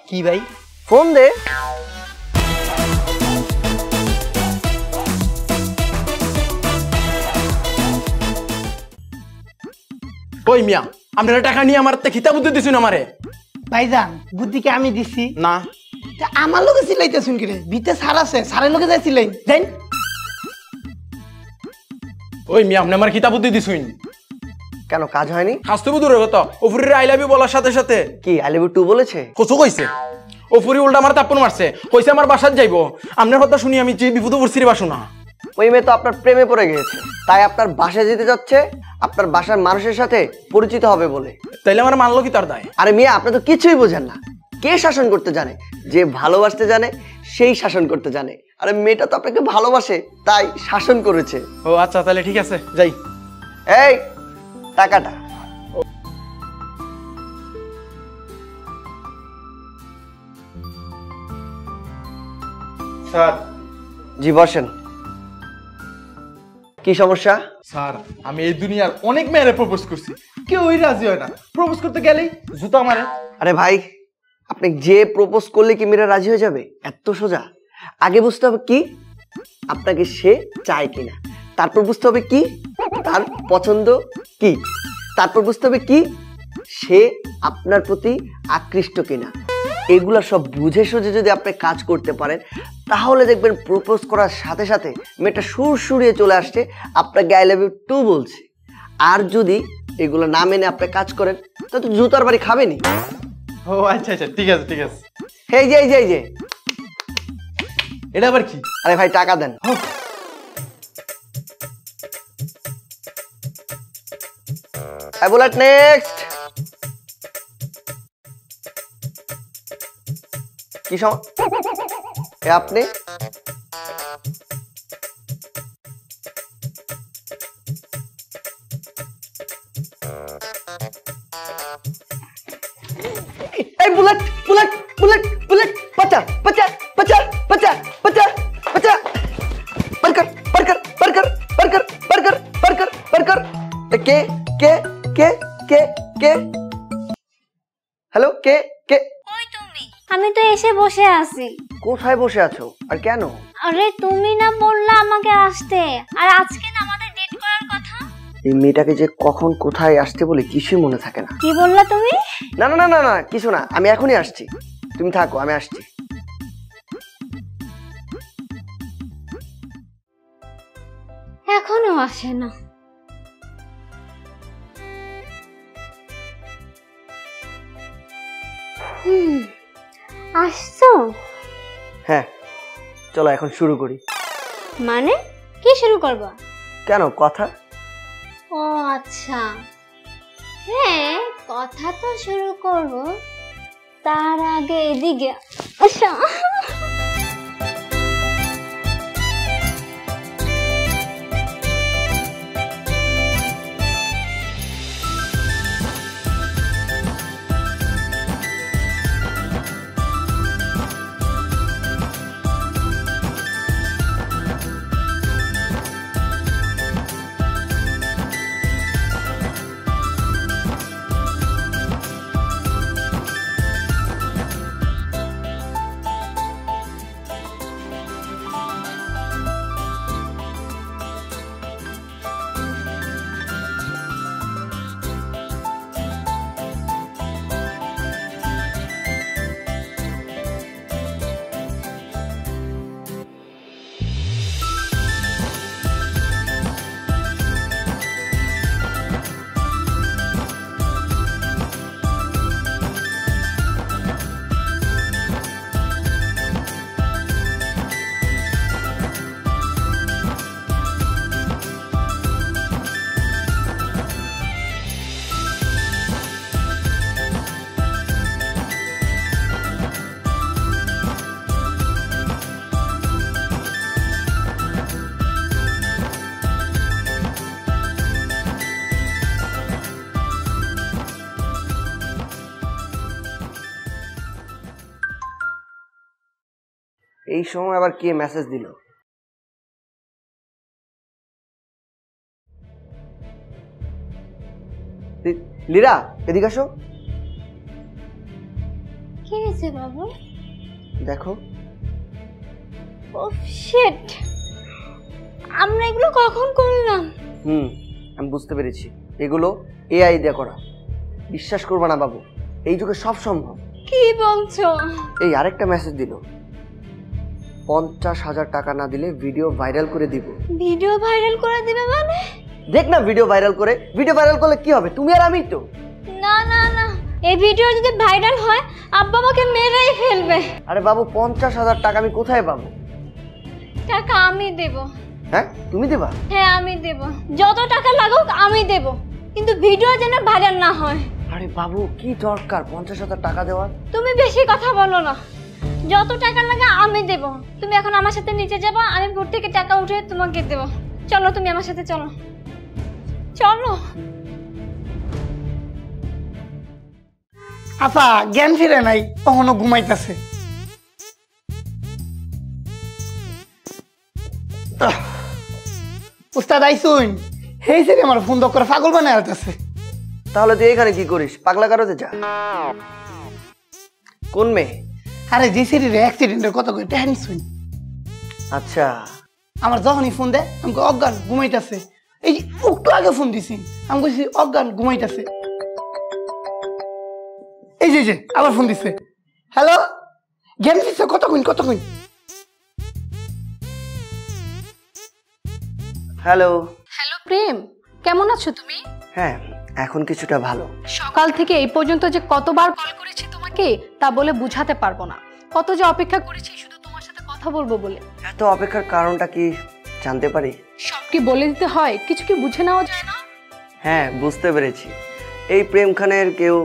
কি ভাই? ফোন দে। ওই মিয়া আপনারা টাকা নিয়ে আমার খিতা বুদ্ধি দিছুন আমারে। ভাইজান বুদ্ধিকে আমি দিছি না তা আমার লোকে সিলাইতেছুন কি রে? ভিতে সার আছে, সারের লোকে যাই সিলাই দেন। ওই মিয়া আপনি আমার খিতা বুদ্ধি দিছুন কেন কাজ হয়নি? হাসতে দূরের কথা, ওফুরির আই লাভ ইউ বলার সাথে সাথে কি আই লাভ ইউ টু বলেছে? কচু কইছে। ওফুরি উল্টা আমার তাপ্পন মারছে, কইছে আমার বাসাত যাইবো। আপনার কথা শুনি আমি যে বিপদে পড়ছি রে বাসু না। ওই মেয়ে তো আপনার প্রেমে পড়ে গিয়েছে, তাই আপনার বাসায় যেতে যাচ্ছে আপনার বাসার মানুষের সাথে পরিচিত হবে বলে। তাইলে আমার মানলো কি তার দায়? আরে মিয়া আপনি তো কিছুই বোঝেন না। কে শাসন করতে জানে? যে ভালোবাসতে জানে সেই শাসন করতে জানে। আরে মেয়েটা তো আপনাকে ভালোবাসে তাই শাসন করেছে। ও আচ্ছা তাহলে ঠিক আছে যাই। এই টাকাটা। স্যার। জি বসেন। কি সমস্যা? স্যার আমি এই দুনিয়ার অনেক মেয়েরে প্রপোজ করছি, কেউই রাজি হয় না। প্রপোজ করতে গেলেই জুতা মারে। আরে ভাই আপনি যে প্রপোজ করলে কি মেয়েরা রাজি হয়ে যাবে? এত সোজা? আগে বুঝতে হবে কি আপনাকে সে চায় কিনা, তারপর বুঝতে হবে কি তার পছন্দ কি, তারপর বুঝতে হবে কি সে আপনার প্রতি আকৃষ্ট কিনা। এগুলা সব বুঝে সুঝে যদি আপনি কাজ করতে পারেন তাহলে দেখবেন প্রপোজ করার সাথে সাথে মেয়েটা সুর সুরিয়ে চলে আসছে, আপনাকে আই লাভ ইউ টু বলছে। আর যদি এগুলো না মেনে আপনি কাজ করেন তাহলে তো জুতার বাড়ি খাবেনি। ও আচ্ছা আচ্ছা ঠিক আছে ঠিক আছে। এই যে এই যে এই যে এটা আবার কি? আরে ভাই টাকা দেন। I bullet next. কি সম এ আপনি? এই বুলেট বুলেট বুলেট বুলেট পচা পচা পচা পচা পচা পচা burger burger burger burger burger burger burger. কে কে কে কে কে হ্যালো কে কে? কই তুমি? আমি তো এসে বসে আছি। কোথায় বসে আছো আর কেন? আরে তুমি না বললা আমাকে আসতে, আর আজকে না আমাদের ডেট করার কথা। এই মেয়েটাকে যে কখন কোথায় আসতে বলে কিছুই মনে থাকে না। কি বললা তুমি? না না না না না কিছু না, আমি এখনই আসছি, তুমি থাকো আমি আসছি। এখনো আসে না। আসছো? হ্যাঁ চলো এখন শুরু করি। মানে কি শুরু করবা? কেন কথা? ও আচ্ছা, হ্যাঁ কথা তো শুরু করব, তার আগে এদিকে আচ্ছা। এই সময় আবার কে মেসেজ দিল? লীরা এদিকে আসো। কি হয়েছে বাবু? দেখো। ও শিট, আমরা এগুলো কখন করলাম? আমি বুঝতে পেরেছি, এগুলো এআই দিয়ে করা। বিশ্বাস করবা না বাবু, এই যুগে সব সম্ভব। কি বলছো? এই আরেকটা মেসেজ দিল, 50,000 টাকা না দিলে ভিডিও ভাইরাল করে দিব। ভিডিও ভাইরাল করে দিবে মানে? দেখ না ভিডিও ভাইরাল করে। ভিডিও ভাইরাল করলে কি হবে? তুমি আর আমি তো। না না না, এই ভিডিও যদি ভাইরাল হয় আব্বা আমাকে মেরেই ফেলবে। আরে বাবু 50,000 টাকা আমি কোথায় পাবো? টাকা আমি দেব। হ্যাঁ তুমি দেবা? হ্যাঁ আমি দেব, যত টাকা লাগুক আমি দেব, কিন্তু ভিডিও যেন ভাইরাল না হয়। আরে বাবু কি দরকার 50,000 টাকা দেওয়ার? তুমি বেশি কথা বলো না, যত টাকা লাগে আমি দেব। তুমি এখন আমার সাথে নিচে যাবা, আমি ভোর থেকে টাকা উঠে তোমাকে দেব। চলো তুমি আমার সাথে চলো, চলো। আচ্ছা জ্ঞান ফিরে নাই, কখনো ঘুমাইতেছে। উস্তাদ আইসুন, হেই সে আমার ফোন দক করে পাগল বানায় আলতেছে। তাহলে তুই এখানে কি করিস? পাগলা কারোতে যা। কোন মেয়ে? আরে যে সিরির অ্যাক্সিডেন্টের কথা কই টেহানি শুন। আচ্ছা আমার যখনই ফোন দেয় আমাকে অজ্ঞান ঘুমাইতেছে। এই একটু আগে ফোন দিছি, আমি কইছি অজ্ঞান ঘুমাইতেছে। এই যে আবার ফোন দিছে। হ্যালো, জ্ঞান দিচ্ছে কতক্ষণ? হ্যালো। হ্যালো প্রেম, কেমন আছো তুমি? হ্যাঁ এখন কিছুটা ভালো। সকাল থেকে এই পর্যন্ত যে কতবার কল করেছি তোমাকে তা বলে বুঝাতে পারবো না। কত যে অপেক্ষা করেছি শুধু তোমার সাথে কথা বলবো বলে। এত অপেক্ষার কারণটা কি জানতে পারি? সব কি বলে দিতে হয়? কিছু কি বুঝে নেওয়া যায় না? হ্যাঁ বুঝতে পেরেছি, এই প্রেম খানের কেউ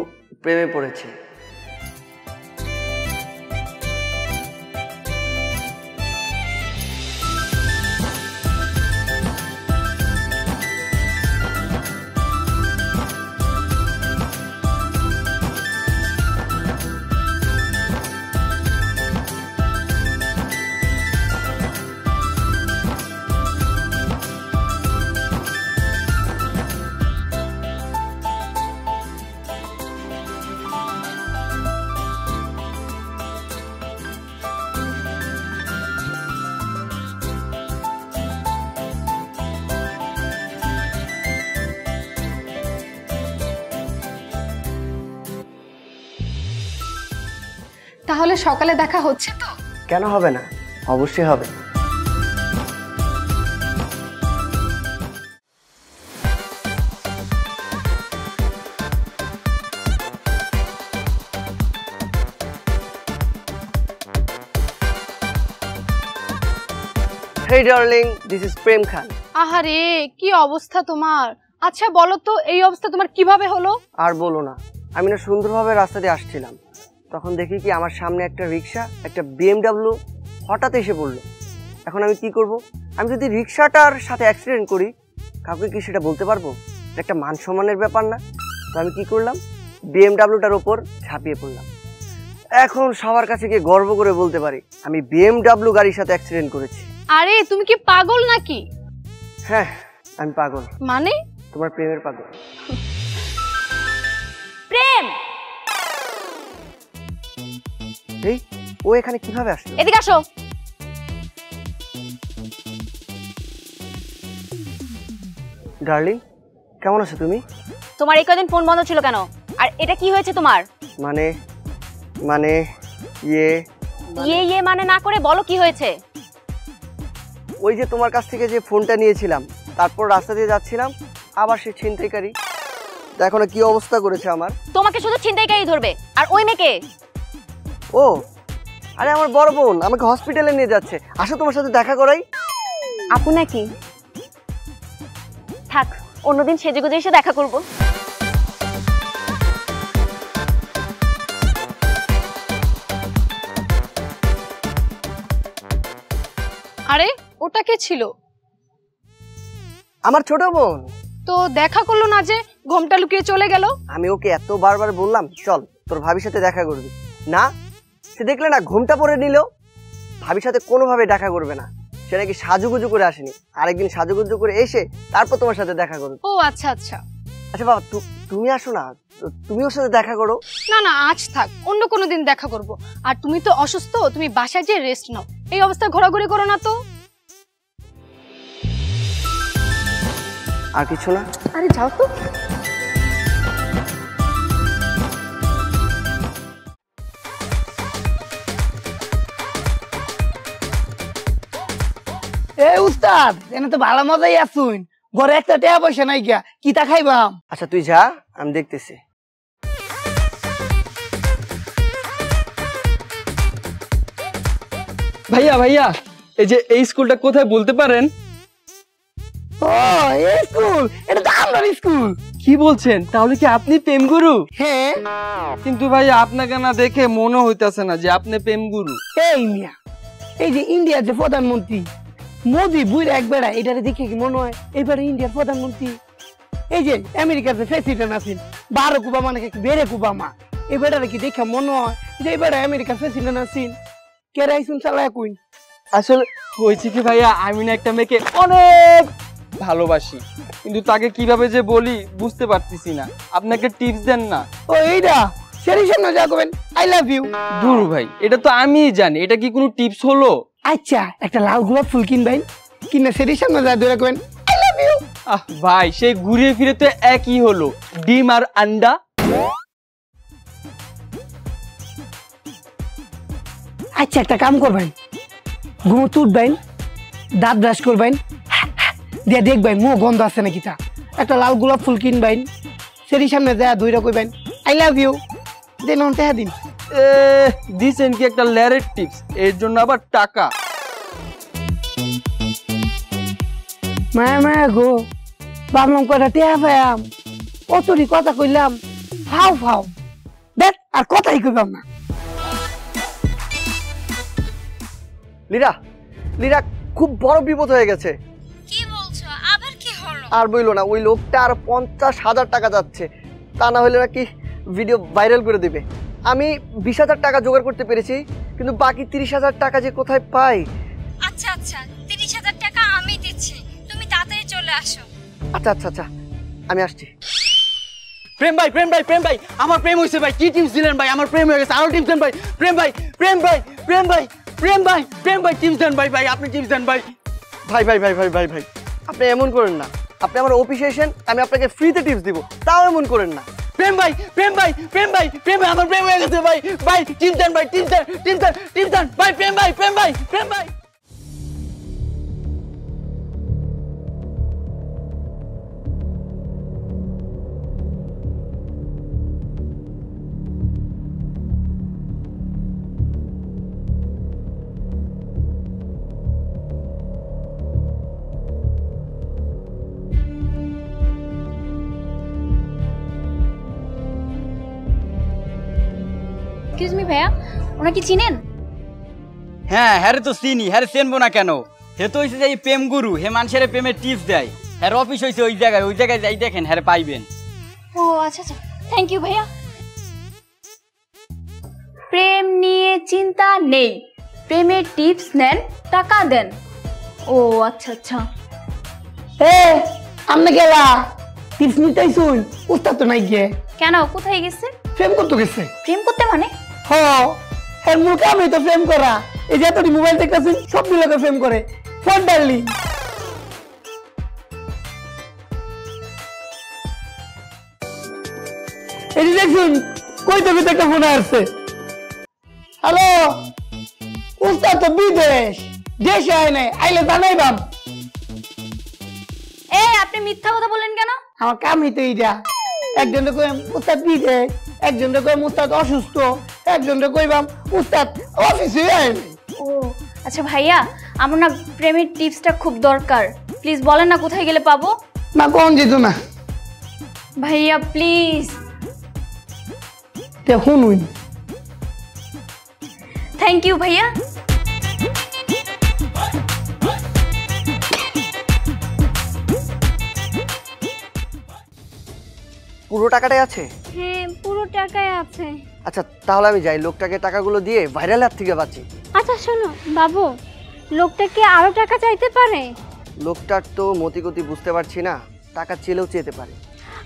প্রেমে পড়েছে। তাহলে সকালে দেখা হচ্ছে তো? কেন হবে না, অবশ্যই হবে। Hey darling, this is প্রেম খান। আহারে কি অবস্থা তোমার! আচ্ছা বলো তো এই অবস্থা তোমার কিভাবে হলো? আর বলো না, আমি না সুন্দরভাবে রাস্তা দিয়ে আসছিলাম, তখন দেখি কি আমার সামনে একটা রিক্সা, একটা BMW হঠাৎ এসে পড়লো। এখন আমি কি করব? আমি যদি রিক্সাটার সাথে অ্যাক্সিডেন্ট করি কাউকে কি সেটা বলতে পারবো? এটা একটা মান সম্মানের ব্যাপার না? তো আমি কি করলাম, BMWটার উপর ঝাঁপিয়ে পড়লাম। এখন সবার কাছে গিয়ে গর্ব করে বলতে পারি আমি BMW গাড়ির সাথে অ্যাক্সিডেন্ট করেছি। আরে তুমি কি পাগল নাকি? হ্যাঁ আমি পাগল। মানে? তোমার প্রেমের পাগল। প্রেম, এই ও এখানে কিভাবে আসলো? এদিকে আসো। ডার্লিং কেমন আছো তুমি? তোমার এই কদিন ফোন বন্ধ ছিল কেন? আর এটা কি হয়েছে তোমার? মানে মানে ইয়ে মানে না করে বলো কি হয়েছে? ওই যে তোমার কাছ থেকে যে ফোনটা নিয়েছিলাম, তারপর রাস্তা দিয়ে যাচ্ছিলাম, আবার সে ছিনতাইকারী দেখো না কি অবস্থা করেছে আমার। তোমাকে শুধু ছিনতাইকারী ধরবে, আর ওই মেয়েকে? ও আরে আমার বড় বোন, আমাকে হসপিটালে নিয়ে যাচ্ছে, আসো তোমার সাথে দেখা করাই। আপু নাকি? থাক, অন্যদিন সেজেগুজে এসে দেখা করব। আরে ওটা কে ছিল? আমার ছোট বোন। তো দেখা করলো না যে, ঘোমটা লুকিয়ে চলে গেল? আমি ওকে এত বারবার বললাম চল তোর ভাবির সাথে দেখা করবি, না সে দেখলে না ঘোমটা পরে নিল, ভাবির সাথে কোনোভাবে দেখা করবে না। সে নাকি সাজুগুজু করে আসেনি, আরেকদিন সাজুগুজু করে এসে তারপর তোমার সাথে দেখা করবে। ও আচ্ছা আচ্ছা। আচ্ছা বাবা তুমি আসো না, তুমি ওর সাথে দেখা করো। না না আজ থাক, অন্য কোনো দিন দেখা করব। আর তুমি তো অসুস্থ, তুমি বাসায় যেয়ে রেস্ট নাও, এই অবস্থায় ঘোরাঘুরি করো না তো। আর কিছু না? আরে যাও তো। এ উস্তাদ এনে তো ভালো মজাই আসুন, ঘরে একটা টাকা পয়সা নাই গিয়া কিতা খাইবাম? আচ্ছা তুই যা, আমি দেখতেছি। ভাইয়া ভাইয়া, এই যে এই স্কুলটা কোথায় বলতে পারেন? ও এই স্কুল, এটা তো আমার স্কুল। কি বলছেন? তাহলে কি আপনি প্রেমগুরু? হ্যাঁ। কিন্তু ভাইয়া আপনাকে না দেখে মনে হইতাছে না যে আপনি প্রেমগুরু। এই মিয়া, এই যে ইন্ডিয়ার যে প্রধানমন্ত্রী মোদি বুইরা একবারে এটারে দেখে কি মনে হয় এবারে ইন্ডিয়ার প্রধানমন্ত্রী? এই যে আমেরিকার যে প্রেসিডেন্ট আছেন বারাক ওবামা নাকি বেরাক ওবামা, এবারে কি দেখে মনে হয় যে এবারে আমেরিকার প্রেসিডেন্ট আছেন? কেরা আইসুন চালায় কইন? আসলে হয়েছে কি ভাইয়া, আমি না একটা মেয়েকে অনেক ভালোবাসি, কিন্তু তাকে কিভাবে যে বলি বুঝতে পারতেছি না। আপনাকে টিপস দেন না। ও এইটা সেরিশন না যা কইবেন আই লাভ ইউ। দূর ভাই, এটা তো আমিই জানি, এটা কি কোনো টিপস হলো? আচ্ছা একটা লাল গোলাপ ফুল কিনবেন, কিনে সেরিশন না যা ধরে কইবেন আই লাভ ইউ। আহ ভাই, সেই ঘুরিয়ে ফিরে তো একই হলো, ডিম আর আন্ডা। আচ্ছা একটা কাম করবেন, ঘুমো তুটবেন, দাঁত ব্রাশ করবেন, দিয়ে দেখবেন মুখ গন্ধ আছে নাকি তা। একটা লাল গোলাপ ফুল কিনবেন, সেরি সামনে যা ধইরা কইবেন আই লাভ ইউ, দেন অন টাকা দিন। দিছেন কি একটা ল্যারের টিপস, এর জন্য আবার টাকা? মায়া মায়া গো, ভাবলাম কয়টা টেহা পাইয়াম, অতরি কথা কইলাম ফাও ফাও, দেখ আর কথাই কইবাম না। লীরা, লীরা খুব বড় বিপদ হয়ে গেছে। কি বলছো? আবার কি হলো? আর বইলো না, ওই লোকটা আর 50,000 টাকা যাচ্ছে, তা না হলে নাকি ভিডিও ভাইরাল করে দিবে। আমি 20,000 টাকা জোগাড় করতে পেরেছি, কিন্তু বাকি 30,000 টাকা যে কোথায় পাই। আচ্ছা আচ্ছা, 30,000 টাকা আমি দিচ্ছি, তুমি তাড়াতাড়ি চলে আসো। আচ্ছা আচ্ছা আচ্ছা, আমি আসছি। প্রেম ভাই, প্রেম ভাই, প্রেম ভাই, আমার প্রেম হয়েছে ভাই। কি টিপস দিলেন ভাই? আমার প্রেম হয়ে গেছে, আরো টিপস দেন ভাই। প্রেম ভাই, প্রেম ভাই, প্রেম ভাই, প্রেম ভাই, প্রেম ভাই, টিপস দেন ভাই। ভাই আপনি টিপস দেন ভাই। ভাই ভাই ভাই ভাই ভাই ভাই, আপনি এমন করেন না। আপনি আমার অফিসে এসেন, আমি আপনাকে ফ্রিতে টিপস দিব, তাও এমন করেন না। প্রেম ভাই, প্রেম ভাই, প্রেম ভাই, প্রেম ভাই, আমার প্রেম হয়ে গেছে ভাই। ভাই টিপস দেন ভাই, টিপস দেন, টিপস দেন, টিপস দেন ভাই। প্রেম ভাই, প্রেম ভাই, প্রেম ভাই। এক্সকিউজ মি ভাইয়া, ওনা কি চিনেন? হ্যাঁ হ্যাঁ তো চিনি, হ্যাঁ চেনবো না কেন? হে তো হইছে যে এই প্রেম গুরু, হে মানুষের প্রেমের টিপস দেয়। হ্যাঁ অফিস হইছে ওই জায়গায় যাই দেখেন, হ্যাঁ পাইবেন। ও আচ্ছা আচ্ছা, থ্যাংক ইউ ভাইয়া। প্রেম নিয়ে চিন্তা নেই, প্রেমের টিপস নেন, টাকা দেন। ও আচ্ছা আচ্ছা। এ আমনে গেলা টিপস নিতেই শুন, উস্তাদ তো নাই গিয়ে। কেন, কোথায় গেছে? প্রেম করতে গেছে। প্রেম করতে মানে? হ, এর মূল কামই তো প্রেম করা। এই যে তোর মোবাইল দেখতেছিস, সব মিলে প্রেম করে। Phone darling. এই যে দেখুন কই তো একটা ফোন আসছে। হ্যালো, উস্তাদ তো বিদেশ, দেশে আয় নাই, আইলে জানাই বাম। এই আপনি মিথ্যা কথা বলেন কেন? আমার কামই তো এইটা। একজনকে কইম উস্তাদ বিদেশ, একজনকে কইম উস্তাদ অসুস্থ, একজনকে কইবাম উস্তাদ অফিসে আয় নাই। ও আচ্ছা ভাইয়া, আমার না প্রেমের টিপসটা খুব দরকার, প্লিজ বলেন না কোথায় গেলে পাবো? না কোন যেত না ভাইয়া প্লিজ। তে শুনুন। থ্যাংক ইউ ভাইয়া। পুরো টাকাটাই আছে? হ্যাঁ পুরো টাকাই আছে। আচ্ছা তাহলে আমি যাই, লোকটাকে টাকাগুলো দিয়ে ভাইরাল হাত থেকে বাঁচি। আচ্ছা শোনো বাবু, লোকটা কি আরো টাকা চাইতে পারে? লোকটার তো মতিগতি বুঝতে পারছি না, টাকা চেলেও চেতে পারে।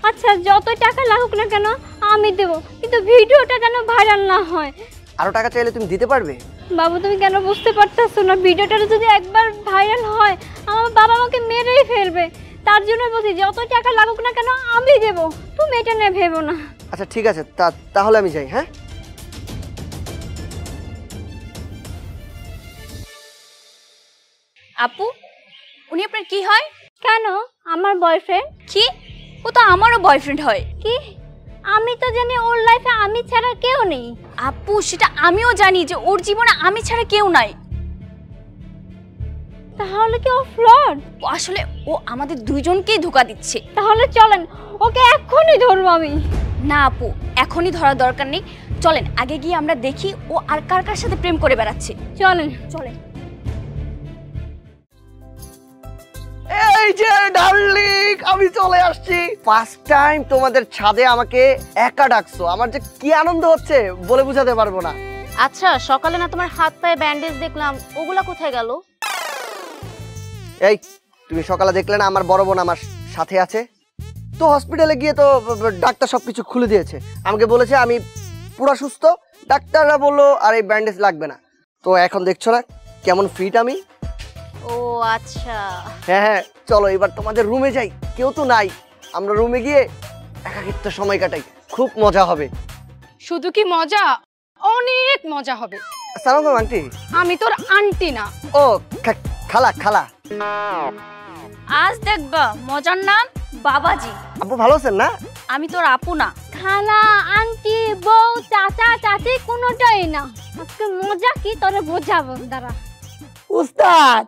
আচ্ছা যত টাকা লাগুক না কেন আমি দেব, কিন্তু ভিডিওটা যেন ভাইরাল না হয়। আরো টাকা চাইলে তুমি দিতে পারবে? বাবু তুমি কেন বুঝতে পারতেছো না, ভিডিওটা যদি একবার ভাইরাল হয় আমার বাবা আমাকে মেরেই ফেলবে। তার জন্য বলছি যত টাকা লাগুক না কেন আমি দেব, তুমি এটা নিয়ে ভেবো না। আচ্ছা ঠিক আছে, তাহলে আমি যাই। হ্যাঁ আপু উনি আপনার কি হয়? কেন? আমার বয়ফ্রেন্ড। কি? ও তো আমারও বয়ফ্রেন্ড হয়। কি? আমি তো জানি ওর লাইফে আমি ছাড়া কেউ নেই। আপু সেটা আমিও জানি যে ওর জীবনে আমি ছাড়া কেউ নাই। তাহলে কি ও ফ্লড? আসলে ও আমাদের দুইজনকেই ধোঁকা দিচ্ছে। তাহলে চলেন ওকে এক্ষুনি ধরবো আমি। না আপু, এখনই ধরার দরকার নেই, চলেন আগে গিয়ে আমরা দেখি ও আর কার কার সাথে প্রেম করে বেড়াচ্ছে। চলেন চলেন। এই যে ডার্লিং, আমি চলে আসছি। ফার্স্ট টাইম তোমাদের ছাদে আমাকে একা ডাকছো, আমার যে কি আনন্দ হচ্ছে বলে বোঝাতে পারবো না। আচ্ছা, সকালে না তোমার হাত পায়ে ব্যান্ডেজ দেখলাম, ওগুলা কোথায় গেল? এই তুমি সকালে দেখলে না আমার বড় বোন আমার সাথে আছে? তো হসপিটালে গিয়ে তো ডাক্তার সবকিছু খুলে দিয়েছে, আমাকে বলেছে আমি পুরো সুস্থ। ডাক্তাররা বললো আর এই ব্যান্ডেজ লাগবে না। তো এখন দেখছো না কেমন ফিট আমি। ও আচ্ছা। হ্যাঁ, চলো এবার তোমাদের রুমে যাই, কেউ তো নাই। আমরা রুমে গিয়ে একাকিত্ব সময় কাটাই, খুব মজা হবে। শুধু কি মজা, অনেক মজা হবে। আসসালামু আলাইকুম আন্টি। আমি তোর আন্টি না। ও খালা খালা। আজ দেখবা মজার নাম বাবাজি। আপু ভালো আছেন না? আমি তোর আপু না। খালা, আন্টি, বউ, চাচা, চাচি কোনোটাই না। আজকে মজা কি তোরে বোঝাবো, দাঁড়া। উস্তাদ,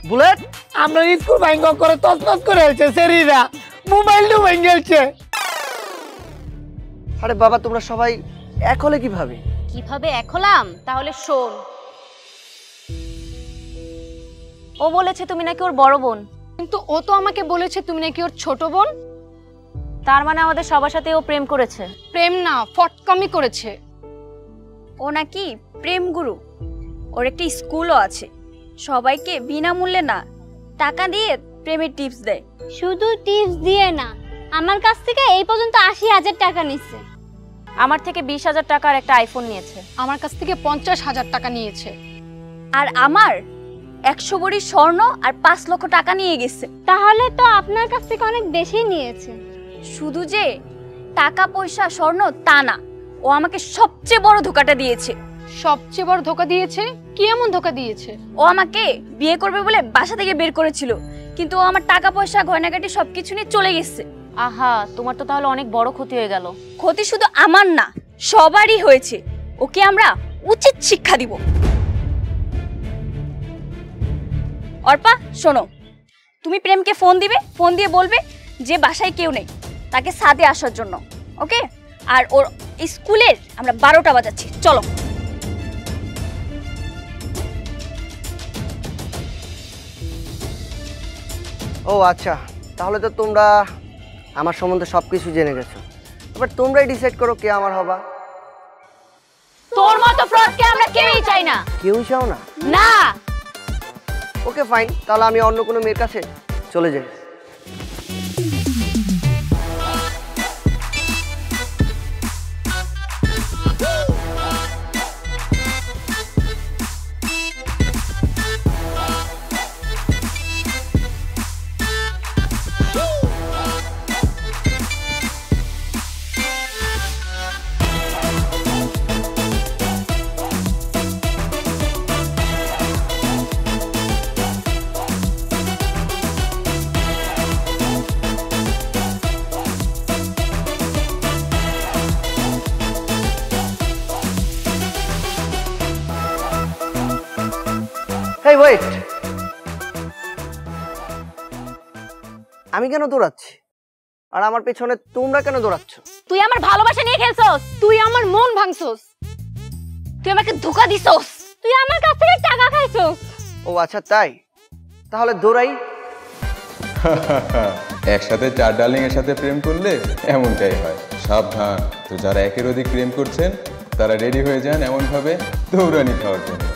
বুলেট, আমরা স্কুল ভাঙ্গ করে তছনছ করে হয়েছে শরীরা, মোবাইলটাও ভেঙে গেছে। আরে বাবা, তোমরা সবাই এক হলে কিভাবে? কিভাবে এক হলাম তাহলে শোন। ও বলেছে তুমি নাকি ওর বড় বোন। কিন্তু ও তো আমাকে বলেছে তুমি নাকি ওর ছোট বোন। তার মানে আমাদের সবার সাথে ও প্রেম করেছে। প্রেম না, ফটকামি করেছে। ও নাকি প্রেম গুরু। ওর একটা স্কুলও আছে, সবাইকে বিনামূল্যে না টাকা দিয়ে প্রেমের টিপস দেয়। শুধু টিপস দিয়ে না, আমার কাছ থেকে এই পর্যন্ত ৮০,০০০ টাকা নিচ্ছে। আমার থেকে ২০,০০০ টাকার একটা আইফোন নিয়েছে। আমার কাছ থেকে ৫০,০০০ টাকা নিয়েছে। আর আমার ১০০ ভরি স্বর্ণ আর ৫ লক্ষ টাকা নিয়ে গেছে। তাহলে তো আপনার কাছ থেকে অনেক বেশি নিয়েছে। শুধু যে টাকা পয়সা স্বর্ণ তা না, ও আমাকে সবচেয়ে বড় ধোঁকাটা দিয়েছে। সবচেয়ে বড় ধোঁকা দিয়েছে? কি এমন ধোঁকা দিয়েছে? ও আমাকে বিয়ে করবে বলে বাসা থেকে বের করেছিল, কিন্তু ও আমার টাকা পয়সা গয়নাগাটি সবকিছু নিয়ে চলে গেছে। আহা, তোমার তো তাহলে অনেক বড় ক্ষতি হয়ে গেল। ক্ষতি শুধু আমার না, সবারই হয়েছে। ওকে আমরা উচিত শিক্ষা দিব। অর্পা শোনো, তুমি প্রেমকে ফোন দিবে, ফোন দিয়ে বলবে যে বাসায় কেউ নেই, তাকে ছাদে আসার জন্য, ওকে? আর ওর স্কুলের আমরা 12টা বাজাচ্ছি, চলো। ও আচ্ছা, তাহলে তো তোমরা আমার সম্বন্ধে সবকিছু জেনে গেছো। এবার তোমরাই ডিসাইড করো কে আমার হবা। তোর মতো ফ্রডকে আমরা কেউই চাই না। কেউ চাও না? না। ওকে ফাইন, তাহলে আমি অন্য কোনো মেয়ের কাছে চলে যাই। এই ওয়েট, আমি কেন দৌড়াচ্ছি আর আমার পেছনে তোমরা কেন দৌড়াচ্ছ? তুই আমার ভালোবাসা নিয়ে খেলছস, তুই আমার মন ভাঙছস, তুই আমাকে ধোঁকা দিছস, তুই আমার কাছ থেকে টাকা খাইছস। ও আচ্ছা তাই, তাহলে দৌড়াই। একসাথে 4 ডার্লিং এর সাথে প্রেম করলে এমনটাই হয়। সাবধান। তো যারা একের অধিক প্রেম করছেন তারা রেডি হয়ে যান এমনভাবে দৌড়ানি খাওয়ার জন্য।